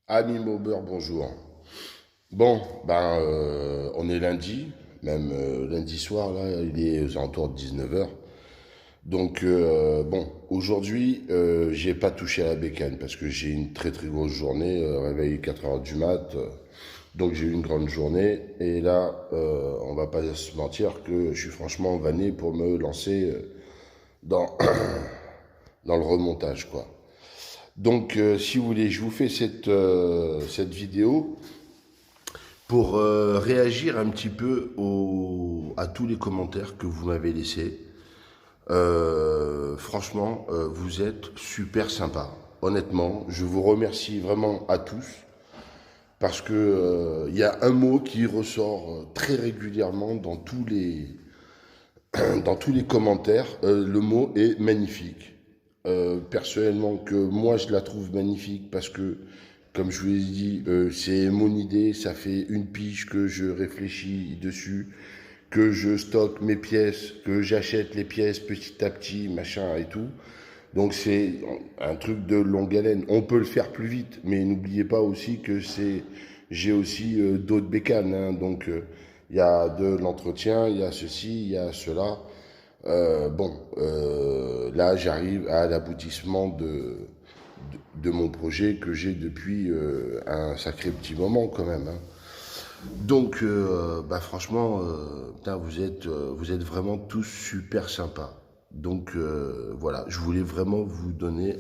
Ami Maubert, bonjour. On est lundi, même lundi soir, là, il est aux alentours de 19h. Aujourd'hui, j'ai pas touché à la bécane parce que j'ai une très très grosse journée, réveillé 4h du mat, donc j'ai eu une grande journée. Et là, on va pas se mentir que je suis franchement vanné pour me lancer dans, dans le remontage, quoi. Si vous voulez, je vous fais cette vidéo pour réagir un petit peu à tous les commentaires que vous m'avez laissés. Franchement, vous êtes super sympa. Honnêtement, je vous remercie vraiment à tous parce que il y a un mot qui ressort très régulièrement dans tous les commentaires. Le mot est magnifique. Personnellement, que moi je la trouve magnifique parce que, comme je vous l'ai dit, c'est mon idée, ça fait une pige que je réfléchis dessus, que je stocke mes pièces, que j'achète les pièces petit à petit, machin et tout. Donc c'est un truc de longue haleine. On peut le faire plus vite, mais n'oubliez pas aussi que j'ai aussi d'autres bécanes, hein. Il y a de l'entretien, il y a ceci, il y a cela. Là, j'arrive à l'aboutissement de mon projet que j'ai depuis un sacré petit moment quand même, hein. Franchement, putain, vous êtes vraiment tous super sympas. Voilà, je voulais vraiment vous donner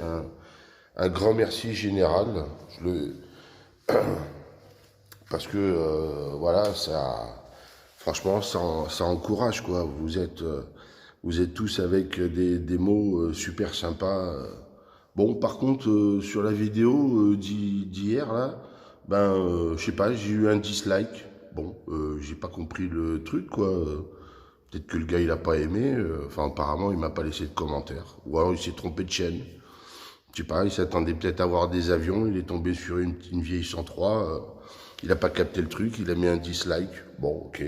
un grand merci général. Je le, parce que voilà, franchement, ça encourage quoi. Vous êtes tous avec des mots super sympas. Bon, par contre, sur la vidéo d'hier là, je sais pas, j'ai eu un dislike. Bon, j'ai pas compris le truc quoi. Peut-être que le gars il a pas aimé. Enfin, apparemment, il m'a pas laissé de commentaire. Ou alors il s'est trompé de chaîne. Je sais pas, il s'attendait peut-être à voir des avions, il est tombé sur une vieille 103, il n'a pas capté le truc, il a mis un dislike. Bon, ok,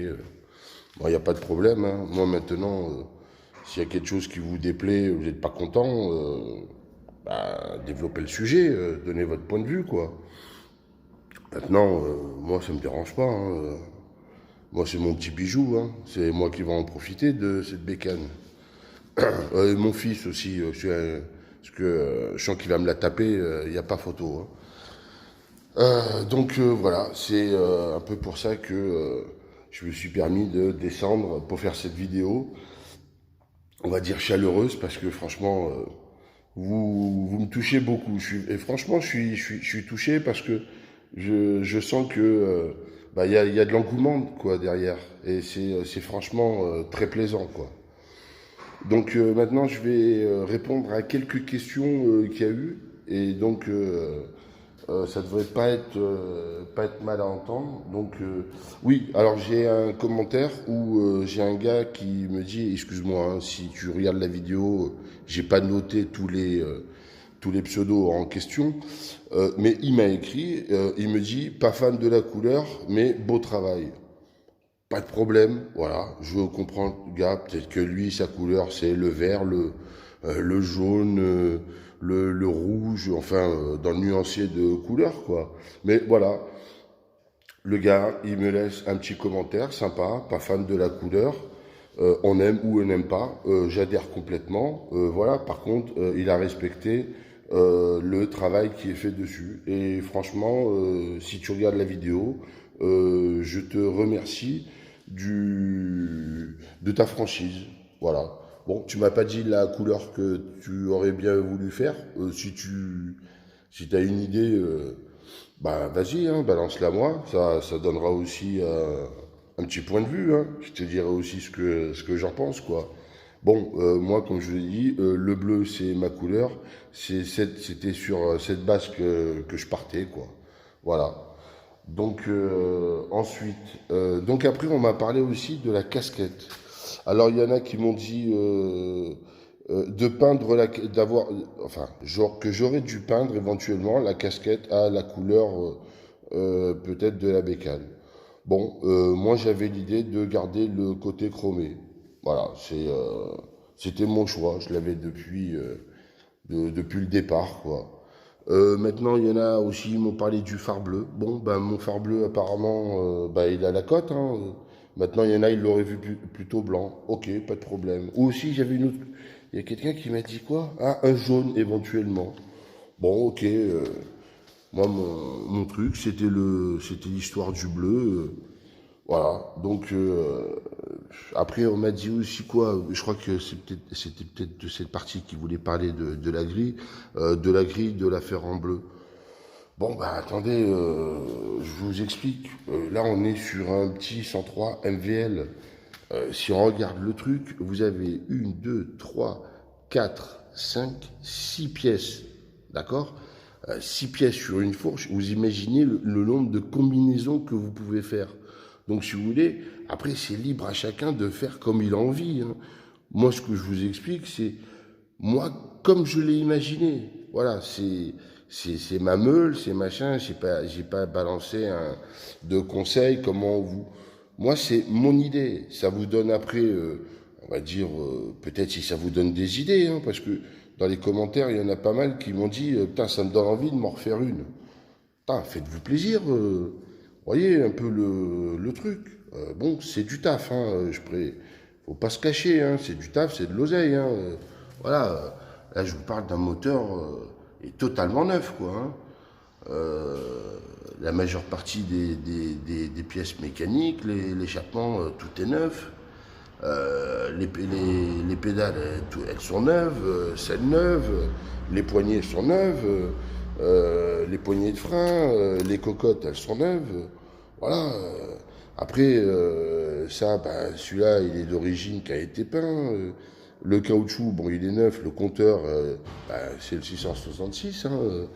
bon, il n'y a pas de problème, hein. Moi maintenant, s'il y a quelque chose qui vous déplaît, vous n'êtes pas content, développez le sujet, donnez votre point de vue, quoi. Maintenant, moi ça me dérange pas, hein. Moi c'est mon petit bijou, hein. C'est moi qui vais en profiter de cette bécane. Mon fils aussi, parce que je sens qu'il va me la taper, il n'y a pas photo, hein. Voilà, c'est un peu pour ça que je me suis permis de descendre pour faire cette vidéo, on va dire chaleureuse, parce que franchement, vous me touchez beaucoup. Et franchement, je suis touché parce que je sens que il y a de l'engouement quoi derrière, et c'est franchement très plaisant quoi. Maintenant, je vais répondre à quelques questions qu'il y a eu, et ça devrait pas être mal à entendre. Oui, alors j'ai un commentaire où j'ai un gars qui me dit, excuse-moi, hein, si tu regardes la vidéo, j'ai pas noté tous les pseudos en question, mais il m'a écrit, il me dit, pas fan de la couleur, mais beau travail. Pas de problème, voilà, je comprends le gars, peut-être que lui, sa couleur, c'est le vert, le jaune, le rouge, enfin, dans le nuancier de couleur, quoi. Mais voilà, le gars, il me laisse un petit commentaire sympa, pas fan de la couleur, on aime ou on n'aime pas, j'adhère complètement, voilà, par contre, il a respecté le travail qui est fait dessus. Et franchement, si tu regardes la vidéo, je te remercie de ta franchise. Voilà. Bon, tu m'as pas dit la couleur que tu aurais bien voulu faire. Si as une idée, vas-y, hein, balance-la moi. Ça donnera aussi un petit point de vue, hein. Je te dirai aussi ce que j'en pense, quoi. Bon, moi, comme je l'ai dit, le bleu, c'est ma couleur. C'était sur cette base que je partais, quoi. Voilà. Donc après, on m'a parlé aussi de la casquette. Alors, il y en a qui m'ont dit de peindre enfin, genre que j'aurais dû peindre éventuellement la casquette à la couleur peut-être de la bécane. Bon, moi j'avais l'idée de garder le côté chromé. Voilà, c'était mon choix. Je l'avais depuis le départ, quoi. Maintenant, il y en a aussi, ils m'ont parlé du phare bleu. Bon, ben, mon phare bleu, apparemment, il a la cote. Hein. Maintenant, il y en a, ils l'auraient vu plutôt blanc. Ok, pas de problème. Ou aussi, j'avais une autre. Il y a quelqu'un qui m'a dit quoi? Ah, un jaune, éventuellement. Bon, ok. Moi, mon truc, c'était l'histoire du bleu. Voilà. Donc, après, on m'a dit aussi quoi? Je crois que c'était peut-être de cette partie qui voulait parler de la grille de la fer en bleu. Bon, bah attendez, je vous explique. Là, on est sur un petit 103 MVL. Si on regarde le truc, vous avez une, deux, trois, quatre, cinq, six pièces. D'accord? 6 pièces sur une fourche. Vous imaginez le nombre de combinaisons que vous pouvez faire. Donc, si vous voulez, après, c'est libre à chacun de faire comme il a envie. Hein. Moi, ce que je vous explique, c'est moi, comme je l'ai imaginé. Voilà, c'est ma meule, c'est machin. J'ai pas balancé de conseils comment vous. Moi, c'est mon idée. Ça vous donne après, on va dire, peut-être si ça vous donne des idées, hein, parce que dans les commentaires, il y en a pas mal qui m'ont dit, putain, ça me donne envie de m'en refaire une. Putain, faites-vous plaisir. Voyez un peu le truc. Bon, c'est du taf, hein, faut pas se cacher, hein, c'est du taf, c'est de l'oseille. Hein, voilà, là je vous parle d'un moteur est totalement neuf, quoi. Hein. Euh, la majeure partie des pièces mécaniques, l'échappement, tout est neuf. Les pédales, elles sont neuves, celles neuves, les poignées sont neuves, les poignées de frein, les cocottes, elles sont neuves. Voilà. Après, ça, bah, celui-là, il est d'origine qui a été peint. Le caoutchouc, bon, il est neuf. Le compteur, bah, c'est le 666. Hein,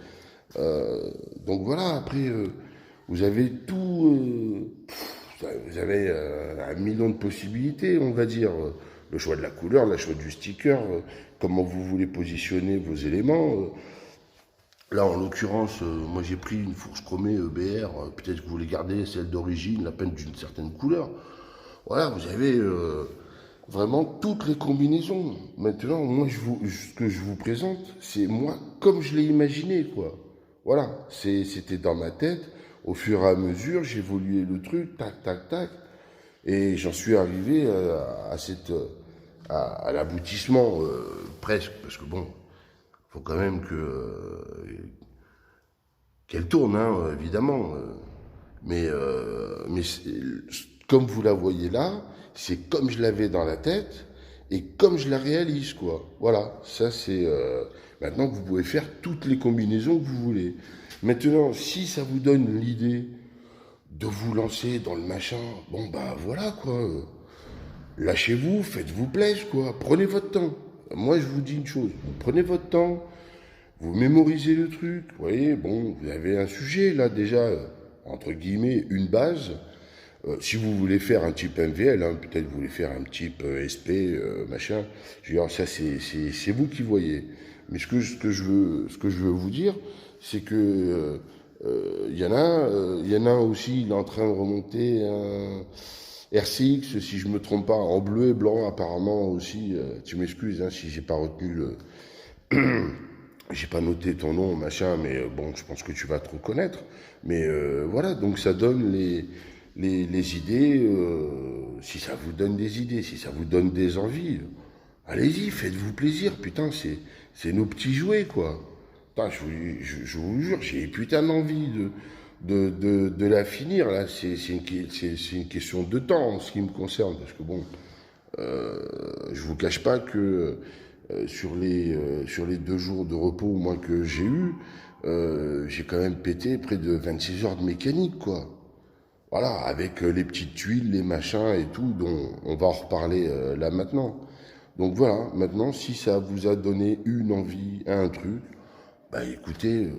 donc voilà, après, vous avez tout. Vous avez un million de possibilités, on va dire. Le choix de la couleur, le choix du sticker, comment vous voulez positionner vos éléments. Là, en l'occurrence, moi j'ai pris une fourche chromée EBR, peut-être que vous voulez garder celle d'origine, la peine d'une certaine couleur. Voilà, vous avez vraiment toutes les combinaisons. Maintenant, moi, ce que je vous présente, c'est moi comme je l'ai imaginé, quoi. Voilà, c'était dans ma tête. Au fur et à mesure, j'évoluais le truc, tac, tac, tac. Et j'en suis arrivé à l'aboutissement, presque, parce que bon, faut quand même qu'elle tourne, hein, évidemment. Mais comme vous la voyez là, c'est comme je l'avais dans la tête et comme je la réalise, quoi. Voilà, ça c'est... maintenant, vous pouvez faire toutes les combinaisons que vous voulez. Maintenant, si ça vous donne l'idée de vous lancer dans le machin, bon bah voilà, quoi. Lâchez-vous, faites-vous plaisir, quoi. Prenez votre temps. Moi, je vous dis une chose, prenez votre temps, vous mémorisez le truc, vous voyez, bon, vous avez un sujet là déjà, entre guillemets, une base. Si vous voulez faire un type MVL, hein, peut-être vous voulez faire un type SP, machin, je veux dire, ça c'est vous qui voyez. Mais ce que je veux vous dire, c'est que il y en a aussi, il est en train de remonter un RCX, si je me trompe pas, en bleu et blanc apparemment aussi. Tu m'excuses hein, si j'ai pas retenu j'ai pas noté ton nom, machin, mais bon, je pense que tu vas te reconnaître. Mais voilà, donc ça donne les idées, si ça vous donne des idées, si ça vous donne des envies, allez-y, faites-vous plaisir, putain, c'est nos petits jouets, quoi. Putain, je vous jure, j'ai putain d'envie de la finir, là, c'est une question de temps en ce qui me concerne, parce que bon, je vous cache pas que sur les 2 jours de repos moi que j'ai eu, j'ai quand même pété près de 26 heures de mécanique, quoi. Voilà, avec les petites tuiles, les machins et tout, dont on va en reparler là maintenant. Donc voilà, maintenant, si ça vous a donné une envie, un truc, bah écoutez,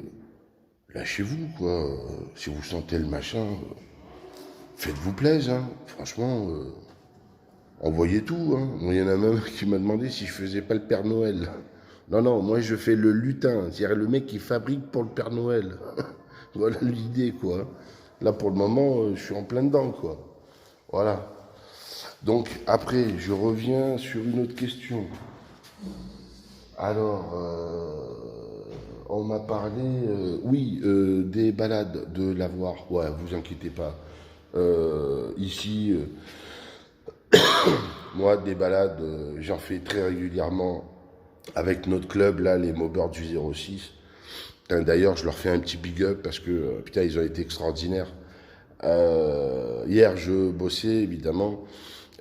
lâchez-vous, quoi. Si vous sentez le machin, faites-vous plaisir, hein. Franchement, envoyez tout, hein. Il y en a même qui m'a demandé si je faisais pas le Père Noël. Non, non, moi je fais le lutin, c'est-à-dire le mec qui fabrique pour le Père Noël. Voilà l'idée, quoi. Là, pour le moment, je suis en plein dedans, quoi. Voilà. Donc, après, je reviens sur une autre question. Alors, on m'a parlé, oui, des balades de l'avoir. Ouais, vous inquiétez pas. Ici, moi, des balades, j'en fais très régulièrement avec notre club, là, les Maubeurs du 06. D'ailleurs, je leur fais un petit big up parce que, putain, ils ont été extraordinaires. Hier, je bossais, évidemment,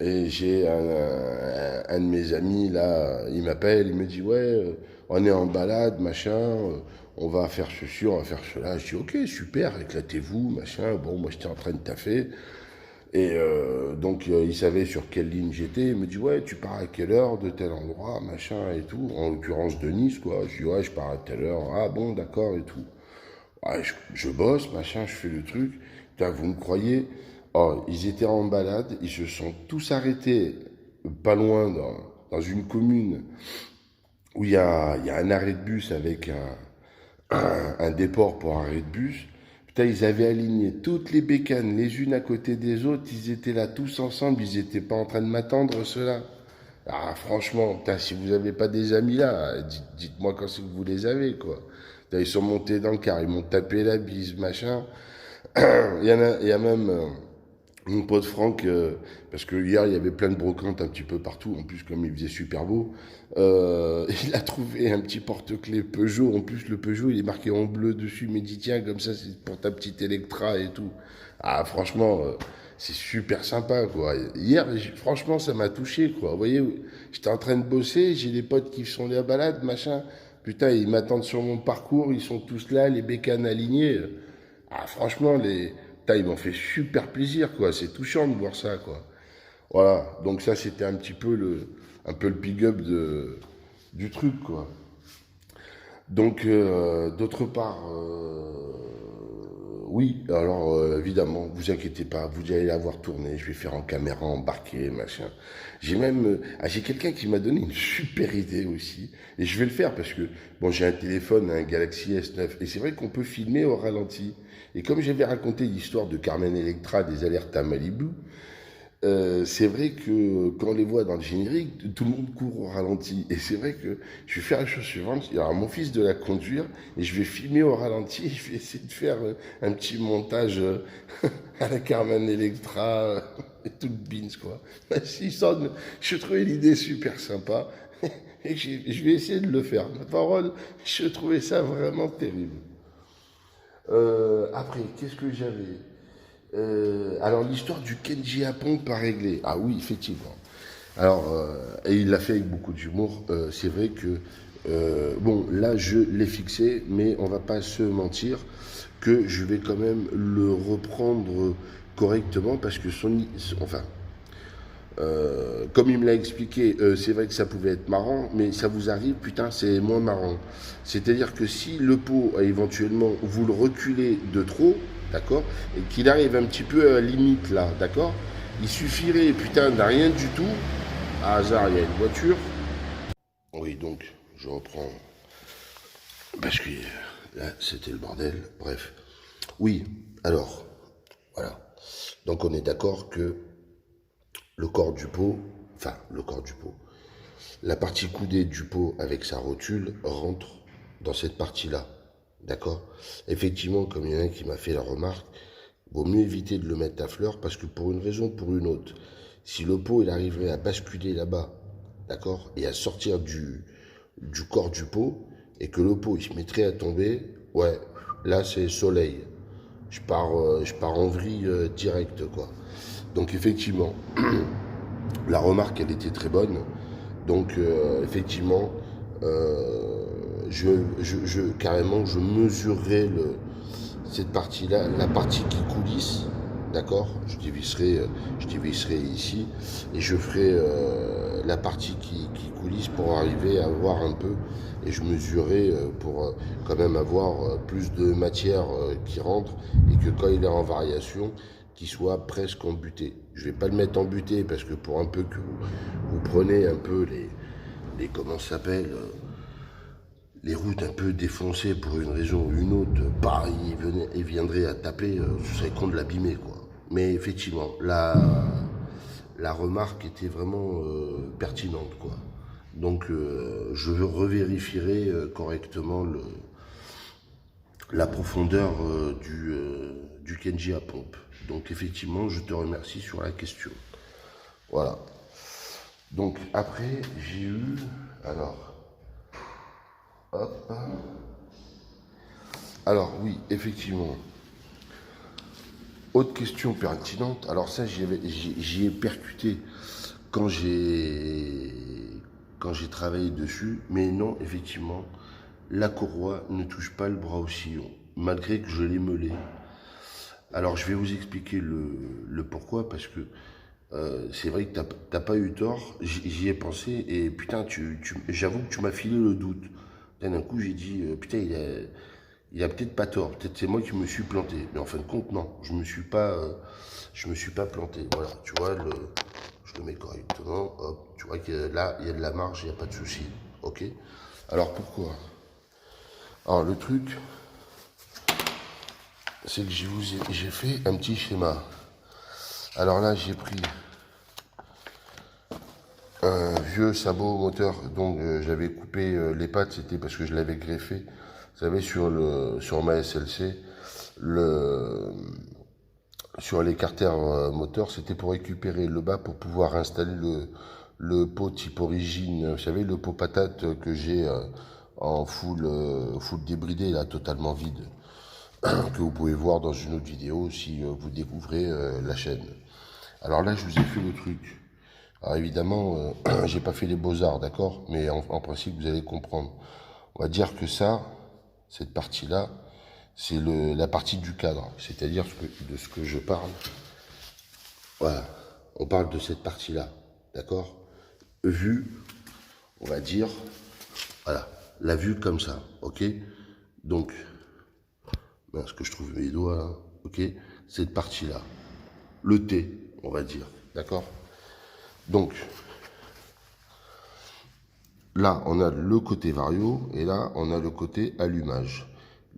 et j'ai un de mes amis, là, il m'appelle, il me dit, ouais, on est en balade, machin, on va faire ceci, on va faire cela. Je dis, ok, super, éclatez-vous, machin. Bon, moi, j'étais en train de taffer. Et donc, il savait sur quelle ligne j'étais. Il me dit, ouais, tu pars à quelle heure de tel endroit, machin et tout. En l'occurrence de Nice, quoi. Je dis, ouais, je pars à telle heure. Ah bon, d'accord et tout. Ouais, je bosse, machin, je fais le truc. Putain, vous me croyez? Oh, ils étaient en balade, ils se sont tous arrêtés pas loin dans une commune où il y a un arrêt de bus avec un déport pour arrêt de bus. Putain, ils avaient aligné toutes les bécanes les unes à côté des autres. Ils étaient là tous ensemble. Ils n'étaient pas en train de m'attendre, ceux-là. Ah, franchement, putain, si vous n'avez pas des amis là, dites-moi quand c'est que vous les avez, quoi. Putain, ils sont montés dans le car, ils m'ont tapé la bise, machin. Il y a même mon pote Franck, parce que hier il y avait plein de brocantes un petit peu partout, en plus comme il faisait super beau, il a trouvé un petit porte-clés Peugeot, en plus le Peugeot il est marqué en bleu dessus, il m'a dit tiens comme ça c'est pour ta petite Electra et tout. Ah franchement, c'est super sympa quoi. Hier franchement ça m'a touché quoi, vous voyez, j'étais en train de bosser, j'ai des potes qui sont allés à balade, machin, putain ils m'attendent sur mon parcours, ils sont tous là, les bécanes alignées. Ah, franchement, ils m'ont fait super plaisir, quoi. C'est touchant de voir ça, quoi. Voilà. Donc ça, c'était un peu le big up du truc, quoi. Donc, d'autre part, oui, alors évidemment, vous inquiétez pas, vous allez la voir tourner, je vais faire en caméra embarquée, machin. J'ai quelqu'un qui m'a donné une super idée aussi, et je vais le faire parce que, bon, j'ai un téléphone, un Galaxy S9, et c'est vrai qu'on peut filmer au ralenti. Et comme j'avais raconté l'histoire de Carmen Electra des alertes à Malibu, c'est vrai que quand on les voit dans le générique, tout le monde court au ralenti. Et c'est vrai que je vais faire la chose suivante, il y aura mon fils de la conduire, et je vais filmer au ralenti, et je vais essayer de faire un petit montage à la Carmen Electra, et tout le beans, quoi. Je trouvais l'idée super sympa, et je vais essayer de le faire. Ma parole, je trouvais ça vraiment terrible. Après, qu'est-ce que j'avais? Alors l'histoire du Kenji Japon pas réglée. Ah oui, effectivement. Alors, et il l'a fait avec beaucoup d'humour. C'est vrai que, bon, là je l'ai fixé, mais on va pas se mentir que je vais quand même le reprendre correctement parce que enfin, comme il me l'a expliqué, c'est vrai que ça pouvait être marrant, mais ça vous arrive, putain, c'est moins marrant. C'est-à-dire que si le pot, éventuellement, vous le reculez de trop, d'accord, et qu'il arrive un petit peu à la limite là, d'accord, il suffirait, putain, d'un rien du tout, à hasard, il y a une voiture. Oui, donc, je reprends, parce que là, c'était le bordel, bref. Oui, alors, voilà. Donc, on est d'accord que le corps du pot, enfin le corps du pot, la partie coudée du pot avec sa rotule rentre dans cette partie-là. D'accord? Effectivement, comme il y en a qui m'a fait la remarque, vaut mieux éviter de le mettre à fleur parce que pour une raison ou pour une autre, si le pot il arriverait à basculer là-bas, d'accord, et à sortir du corps du pot, et que le pot il se mettrait à tomber, ouais, là c'est soleil. Je pars en vrille direct, quoi. Donc effectivement, la remarque, elle était très bonne. Donc, effectivement, carrément, je mesurerai cette partie-là, la partie qui coulisse, d'accord? Je dévisserai ici et je ferai la partie qui coulisse pour arriver à voir un peu et je mesurerai pour quand même avoir plus de matière qui rentre et que quand il est en variation, qu'il soit presque embuté. Je vais pas le mettre en butée parce que pour un peu que vous prenez un peu comment ça s'appelle, les routes un peu défoncées pour une raison ou une autre, pareil, il viendrait à taper, ce serait con de l'abîmer, quoi. Mais effectivement, la remarque était vraiment pertinente, quoi. Donc, je revérifierai correctement la profondeur du Kenji à pompe. Donc effectivement, je te remercie sur la question. Voilà. Donc après, j'ai eu, alors, hop. Alors oui, effectivement. Autre question pertinente. Alors ça, j'y ai percuté quand j'ai travaillé dessus. Mais non, effectivement, la courroie ne touche pas le bras au sillon, malgré que je l'ai meulé. Alors je vais vous expliquer le pourquoi, parce que c'est vrai que t'as pas eu tort, j'y ai pensé, et putain, j'avoue que tu m'as filé le doute. D'un coup, j'ai dit, putain, il a peut-être pas tort, peut-être c'est moi qui me suis planté. Mais en fin de compte, non, je me suis pas planté. Voilà, tu vois, je le mets correctement, hop, tu vois que là, il y a de la marge, il n'y a pas de souci, ok? Alors pourquoi? Alors le truc, c'est que j'ai fait un petit schéma. Alors là, j'ai pris un vieux sabot moteur, donc j'avais coupé les pattes, c'était parce que je l'avais greffé. Vous savez, sur ma SLC, sur les carters moteurs, c'était pour récupérer le bas pour pouvoir installer le pot type origine. Vous savez, le pot patate que j'ai en full débridé, là, totalement vide, que vous pouvez voir dans une autre vidéo si vous découvrez la chaîne. Alors là, je vous ai fait le truc. Alors évidemment, j'ai pas fait les beaux-arts, d'accord? Mais en principe, vous allez comprendre. On va dire que ça, cette partie-là, c'est la partie du cadre. C'est-à-dire de ce que je parle. Voilà. On parle de cette partie-là, d'accord? Vue, on va dire, voilà, la vue comme ça, ok? Donc, ce que je trouve mes doigts là, ok? Cette partie-là. Le T, on va dire, d'accord? Donc, là, on a le côté vario et là, on a le côté allumage.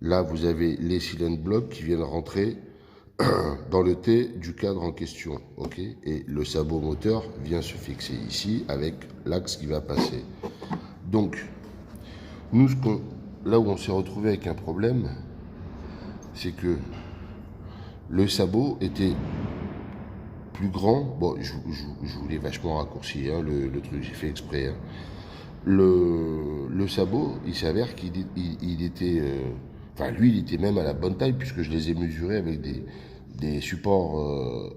Là, vous avez les cylindres blocs qui viennent rentrer dans le T du cadre en question. Ok, et le sabot moteur vient se fixer ici avec l'axe qui va passer. Donc, nous, là où on s'est retrouvé avec un problème, c'est que le sabot était plus grand. Bon, je vous l'ai vachement raccourci, hein, le truc, j'ai fait exprès. Hein. Le sabot, il s'avère qu'il était... enfin, lui, il était même à la bonne taille, puisque je les ai mesurés avec des supports...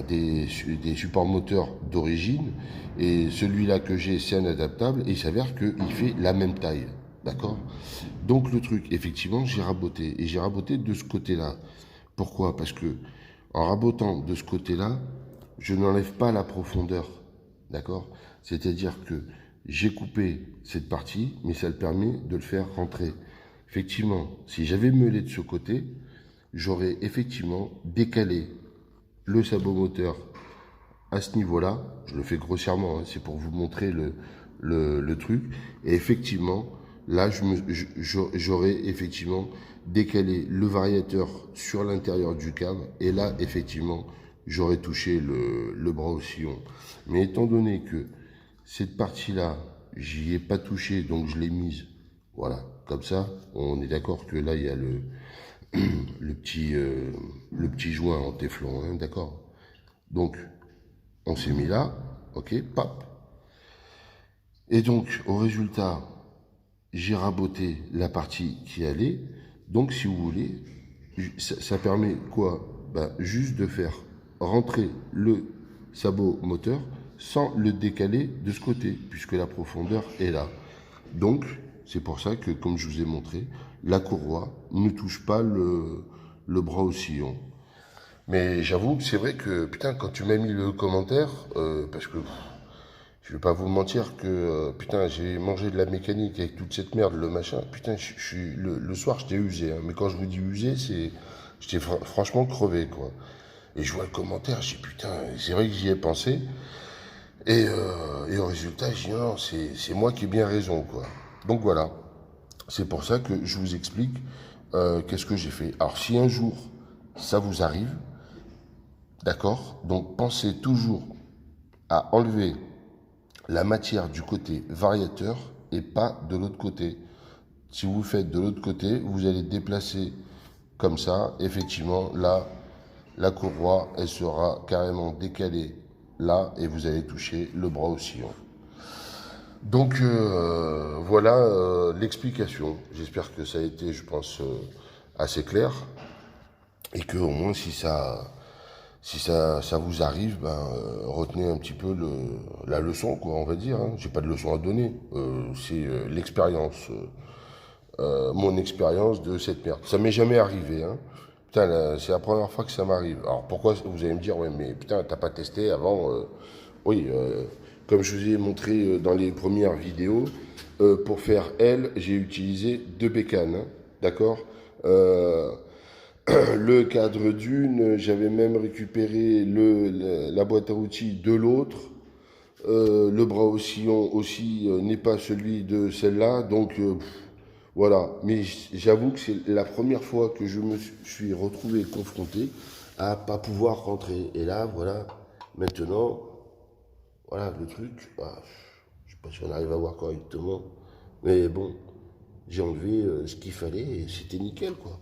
des supports moteurs d'origine. Et celui-là que j'ai, c'est un adaptable, et il s'avère qu'il fait la même taille. D'accord? Donc le truc, effectivement, j'ai raboté. Et j'ai raboté de ce côté-là. Pourquoi? Parce que en rabotant de ce côté-là, je n'enlève pas la profondeur. D'accord? C'est-à-dire que j'ai coupé cette partie, mais ça le permet de le faire rentrer. Effectivement, si j'avais meulé de ce côté, j'aurais effectivement décalé le sabot moteur à ce niveau-là. Je le fais grossièrement, hein, c'est pour vous montrer le truc. Et effectivement, là, j'aurais effectivement décalé le variateur sur l'intérieur du cadre. Et là, effectivement, j'aurais touché le bras au sillon. Mais étant donné que cette partie-là, j'y ai pas touché, donc je l'ai mise. Voilà, comme ça, on est d'accord que là, il y a le petit joint en téflon, hein, d'accord? Donc, on s'est mis là, ok, pop. Et donc, au résultat, j'ai raboté la partie qui allait. Donc, si vous voulez, ça permet quoi? Ben, juste de faire rentrer le sabot moteur sans le décaler de ce côté, puisque la profondeur est là. Donc, c'est pour ça que, comme je vous ai montré, la courroie ne touche pas le bras au sillon. Mais j'avoue que c'est vrai que, putain, quand tu m'as mis le commentaire, parce que je vais pas vous mentir que, putain, j'ai mangé de la mécanique avec toute cette merde, le machin, putain, le soir, j'étais usé. Hein. Mais quand je vous dis usé, j'étais franchement crevé, quoi. Et je vois le commentaire, je dis, putain, c'est vrai que j'y ai pensé. Et au résultat, je dis, non, c'est moi qui ai bien raison, quoi. Donc voilà. C'est pour ça que je vous explique qu'est-ce que j'ai fait. Alors, si un jour, ça vous arrive, d'accord? Donc pensez toujours à enlever la matière du côté variateur et pas de l'autre côté. Si vous faites de l'autre côté, vous allez déplacer comme ça. Effectivement, là, la courroie, elle sera carrément décalée là et vous allez toucher le bras oscillant. Donc voilà l'explication. J'espère que ça a été, je pense, assez clair et que au moins si ça vous arrive, retenez un petit peu la leçon, quoi, on va dire. Hein. J'ai pas de leçon à donner. C'est l'expérience, mon expérience de cette merde. Ça m'est jamais arrivé. Hein. Putain, c'est la première fois que ça m'arrive. Alors pourquoi vous allez me dire, ouais, mais putain, t'as pas testé avant Oui, comme je vous ai montré dans les premières vidéos, pour faire L, j'ai utilisé 2 bécanes. Hein, d'accord le cadre d'une, j'avais même récupéré la boîte à outils de l'autre. Le bras oscillant aussi n'est pas celui de celle-là, donc voilà. Mais j'avoue que c'est la première fois que je me suis retrouvé confronté à pas pouvoir rentrer. Et là, voilà, maintenant, voilà le truc. Je sais pas si on arrive à voir correctement, mais bon, j'ai enlevé ce qu'il fallait et c'était nickel, quoi.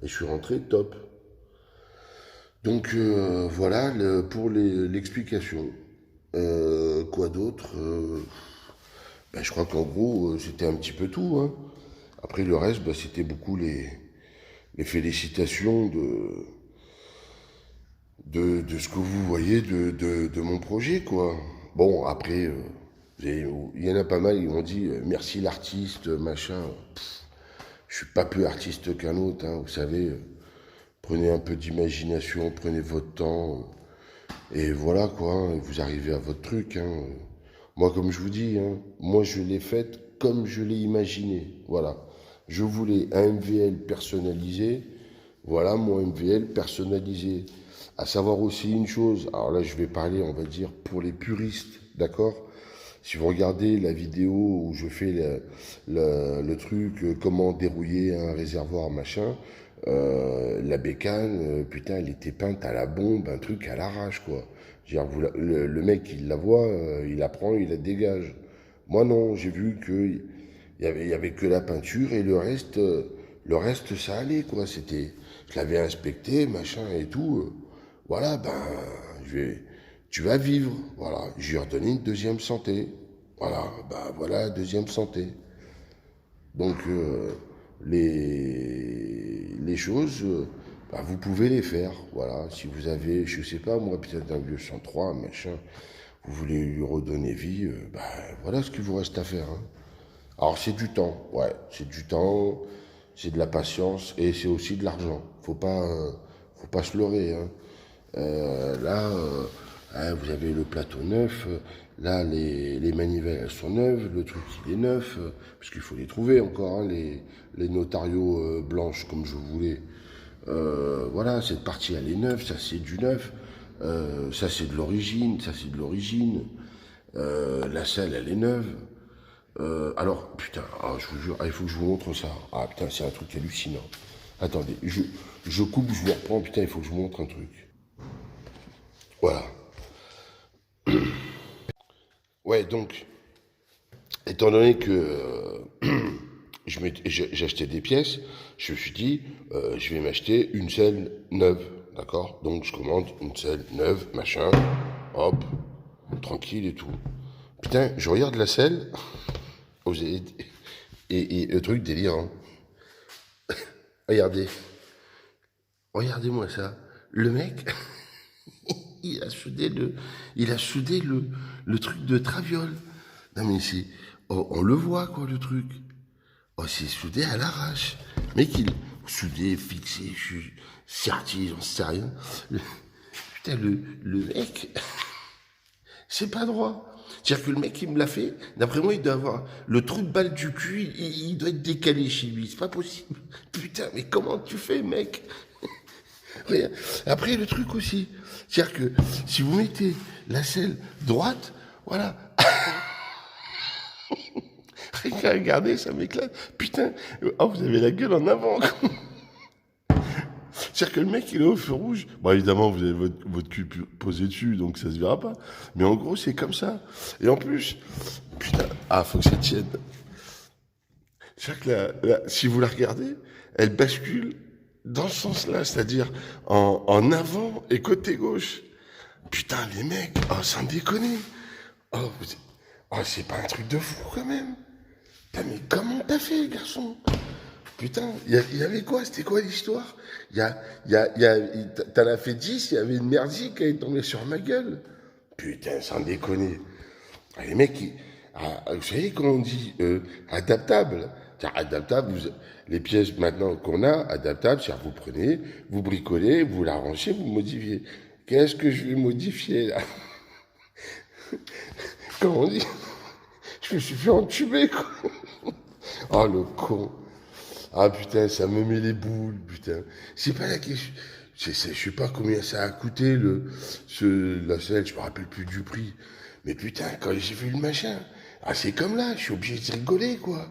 Et je suis rentré top. Donc voilà pour l'explication. Quoi d'autre je crois qu'en gros, c'était un petit peu tout. Hein. Après le reste, c'était beaucoup les félicitations de ce que vous voyez de mon projet, quoi. Bon, après, il y en a pas mal, ils m'ont dit merci l'artiste, machin. Je suis pas plus artiste qu'un autre, hein, vous savez. Prenez un peu d'imagination, prenez votre temps, et voilà quoi, hein, vous arrivez à votre truc. Hein. Moi, comme je vous dis, hein, moi je l'ai faite comme je l'ai imaginé. Voilà. Je voulais un MVL personnalisé, voilà mon MVL personnalisé. À savoir aussi une chose, alors là je vais parler, on va dire, pour les puristes, d'accord ? Si vous regardez la vidéo où je fais le truc, comment dérouiller un réservoir, machin, la bécane, putain, elle était peinte à la bombe, un truc à l'arrache, quoi. Le mec, il la voit, il la prend, il la dégage. Moi, non, j'ai vu que il y avait que la peinture et le reste, ça allait, quoi. Je l'avais inspecté, machin et tout. Voilà, tu vas vivre. Voilà, je lui ai redonné une deuxième santé. Voilà, voilà, deuxième santé. Donc, les choses, vous pouvez les faire. Voilà, si vous avez, je sais pas, moi, peut-être un vieux 103, machin, vous voulez lui redonner vie, voilà ce qu'il vous reste à faire. Hein. Alors, c'est du temps, ouais, c'est du temps, c'est de la patience et c'est aussi de l'argent. Faut pas se leurrer. Hein. Là, vous avez le plateau neuf, là, les manivelles, elles sont neuves, le truc, il est neuf, parce qu'il faut les trouver encore, hein, les notarios blanches, comme je voulais. Voilà, cette partie, elle est neuve, ça, c'est du neuf. Ça, c'est de l'origine, ça, c'est de l'origine. La selle, elle est neuve. Alors, putain, je vous jure, il faut que je vous montre ça. Ah, putain, c'est un truc hallucinant. Attendez, je coupe, je vous reprends, putain, il faut que je vous montre un truc. Voilà. Ouais, donc, étant donné que j'achetais des pièces, je me suis dit, je vais m'acheter une selle neuve, d'accord? Donc, je commande une selle neuve, machin, hop, tranquille et tout. Putain, je regarde la selle, et le truc délirant. Regardez, regardez-moi ça. Le mec, il a soudé le truc de traviole. Non mais c'est, on le voit quoi le truc. Oh c'est soudé à l'arrache. Mec il soudé, fixé, serti, j'en sais rien. Putain le mec, c'est pas droit. C'est-à-dire que le mec, il me l'a fait, d'après moi, il doit avoir le trou de balle du cul, il doit être décalé chez lui, c'est pas possible. Putain, mais comment tu fais, mec? Après, le truc aussi, c'est-à-dire que si vous mettez la selle droite, voilà. Regardez, ça m'éclate. Putain, oh, vous avez la gueule en avant. C'est-à-dire que le mec, il est au feu rouge. Bon, évidemment, vous avez votre cul posé dessus, donc ça se verra pas. Mais en gros, c'est comme ça. Et en plus, putain, faut que ça tienne. C'est-à-dire que si vous la regardez, elle bascule dans ce sens-là, c'est-à-dire en avant et côté gauche. Putain, les mecs, oh, sans déconner. Oh, c'est pas un truc de fou quand même. Putain, mais comment t'as fait, garçon? Putain, il y avait quoi? C'était quoi l'histoire? T'en as fait 10, il y avait une merdique qui est tombée sur ma gueule. Putain, sans déconner. Ah, les mecs, vous savez comment on dit adaptable. Adaptable, les pièces maintenant qu'on a, adaptables, c'est-à-dire vous prenez, vous bricolez, vous l'arrangez, vous modifiez. Qu'est-ce que je vais modifier là? Comment on dit? Je me suis fait entuber, quoi. Oh, le con. Ah putain, ça me met les boules, putain. C'est pas la question. Je sais pas combien ça a coûté la selle, je me rappelle plus du prix. Mais putain, quand j'ai vu le machin, ah c'est comme là, je suis obligé de rigoler, quoi.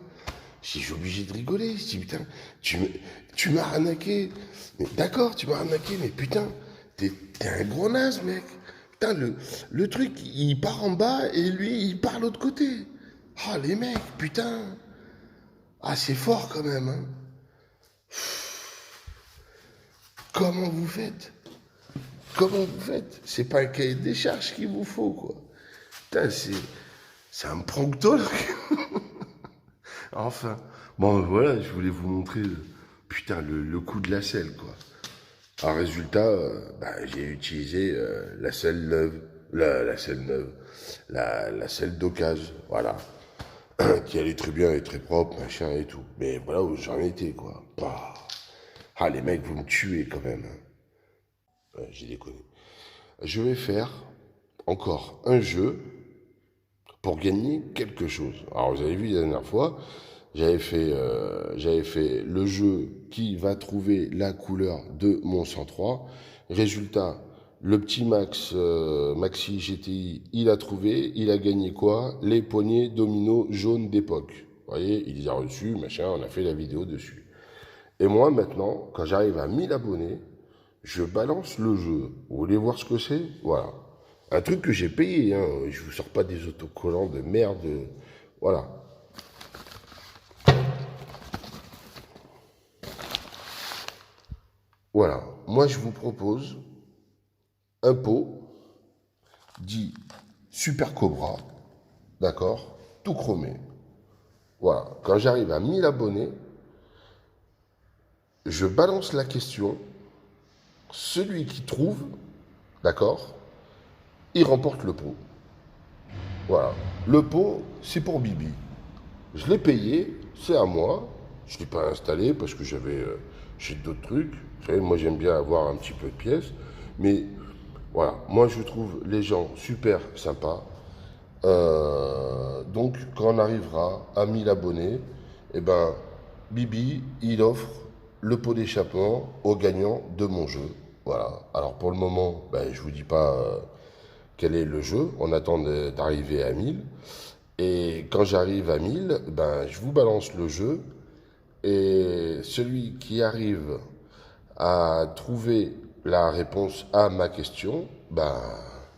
Je suis obligé de rigoler. Je dis putain, tu m'as arnaqué. Mais d'accord, tu m'as arnaqué, mais putain, t'es un gros naze, mec. Putain, le truc, il part en bas et lui, il part l'autre côté. Ah les mecs, putain. Ah c'est fort quand même, hein. Comment vous faites? Comment vous faites? C'est pas un cahier des charges qu'il vous faut, quoi. Putain, c'est un promptologue. Enfin, bon, voilà, je voulais vous montrer, putain, le coup de la selle, quoi. En résultat, j'ai utilisé la selle neuve, la selle neuve, la selle d'occasion, voilà, qui allait très bien et très propre, machin et tout. Mais voilà où j'en étais, quoi. Bah. Ah, les mecs, vous me tuez quand même, hein. Ouais, j'ai déconné. Je vais faire encore un jeu pour gagner quelque chose. Alors vous avez vu la dernière fois, j'avais fait le jeu qui va trouver la couleur de mon 103. Résultat, le petit Maxi GTI, il a trouvé, il a gagné quoi? Les poignées domino jaunes d'époque. Vous voyez, il les a reçus, machin, on a fait la vidéo dessus. Et moi maintenant, quand j'arrive à 1000 abonnés, je balance le jeu. Vous voulez voir ce que c'est? Voilà. Un truc que j'ai payé, hein. Je vous sors pas des autocollants de merde. Voilà. Voilà. Moi, je vous propose un pot dit Super Cobra. D'accord? Tout chromé. Voilà. Quand j'arrive à 1000 abonnés, je balance la question. Celui qui trouve, d'accord, il remporte le pot. Voilà. Le pot, c'est pour Bibi. Je l'ai payé, c'est à moi. Je ne l'ai pas installé parce que j'ai d'autres trucs. Vous savez, moi j'aime bien avoir un petit peu de pièces. Mais voilà, moi je trouve les gens super sympas. Donc quand on arrivera à 1000 abonnés, eh ben, Bibi, il offre le pot d'échappement au gagnant de mon jeu. Voilà. Alors pour le moment, ben, je ne vous dis pas quel est le jeu. On attend d'arriver à 1000. Et quand j'arrive à 1000, ben, je vous balance le jeu. Et celui qui arrive à trouver la réponse à ma question, ben,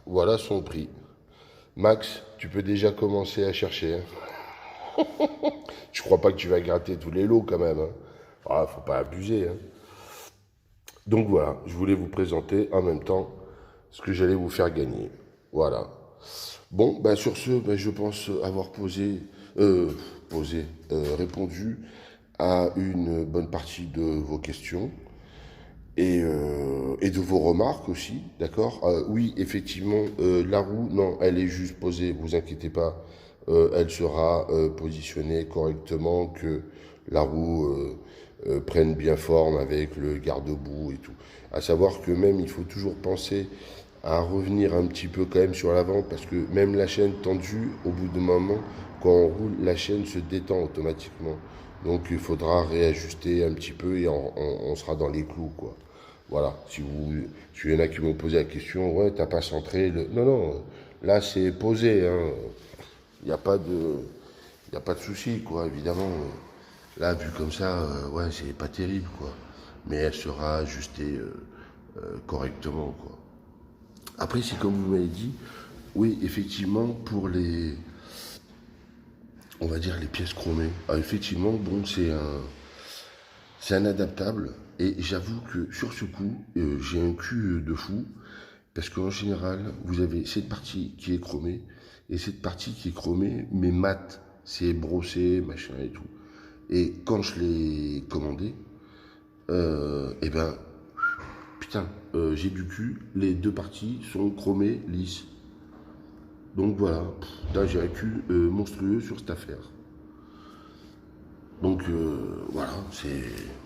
voilà son prix. Max, tu peux déjà commencer à chercher, hein. Je crois pas que tu vas gratter tous les lots quand même, hein. Ah, faut pas abuser, hein. Donc voilà, je voulais vous présenter en même temps ce que j'allais vous faire gagner. Voilà. Bon, ben sur ce, ben je pense avoir répondu à une bonne partie de vos questions et de vos remarques aussi, d'accord? Oui, effectivement, la roue, non, elle est juste posée, vous inquiétez pas, elle sera positionnée correctement, que la roue prenne bien forme avec le garde-boue et tout. À savoir que même, il faut toujours penser à revenir un petit peu quand même sur l'avant, parce que même la chaîne tendue, au bout d'un moment, quand on roule, la chaîne se détend automatiquement. Donc il faudra réajuster un petit peu et on sera dans les clous, quoi. Voilà, si y en a qui m'ont posé la question, ouais, t'as pas centré le... Non, non, là c'est posé, hein. Il n'y a pas de souci, quoi, évidemment. Là, vu comme ça, ouais, c'est pas terrible, quoi. Mais elle sera ajustée correctement, quoi. Après, c'est comme vous m'avez dit, oui, effectivement, on va dire les pièces chromées. Alors effectivement, bon, c'est un adaptable. Et j'avoue que sur ce coup, j'ai un cul de fou. Parce qu'en général, vous avez cette partie qui est chromée. Et cette partie qui est chromée, mais mat. C'est brossé, machin et tout. Et quand je l'ai commandé, et ben, putain, j'ai du cul. Les deux parties sont chromées, lisses. Donc voilà, là j'ai un cul monstrueux sur cette affaire. Donc voilà, c'est.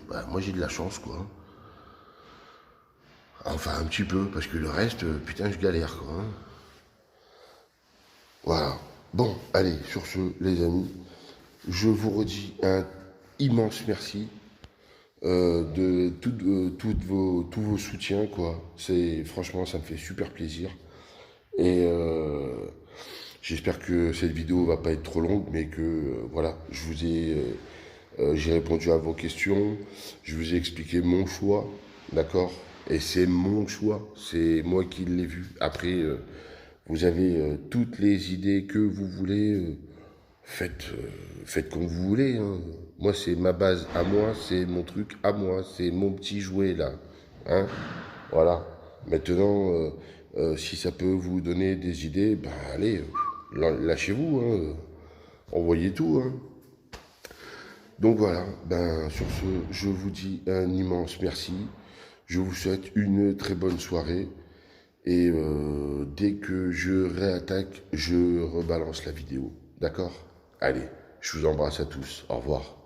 Bah, moi j'ai de la chance quoi. Enfin un petit peu, parce que le reste, putain je galère quoi. Voilà. Bon, allez, sur ce, les amis, je vous redis un immense merci de tous vos soutiens quoi. C'est franchement ça me fait super plaisir. Et j'espère que cette vidéo va pas être trop longue, mais que voilà, j'ai répondu à vos questions, je vous ai expliqué mon choix, d'accord? Et c'est mon choix, c'est moi qui l'ai vu. Après, vous avez toutes les idées que vous voulez, faites comme vous voulez, hein. Moi, c'est ma base à moi, c'est mon truc à moi, c'est mon petit jouet là, hein? Voilà. Maintenant, si ça peut vous donner des idées, ben allez, lâchez-vous, hein. Envoyez tout, hein. Donc voilà, ben sur ce, je vous dis un immense merci. Je vous souhaite une très bonne soirée. Et dès que je réattaque, je rebalance la vidéo. D'accord? Allez, je vous embrasse à tous. Au revoir.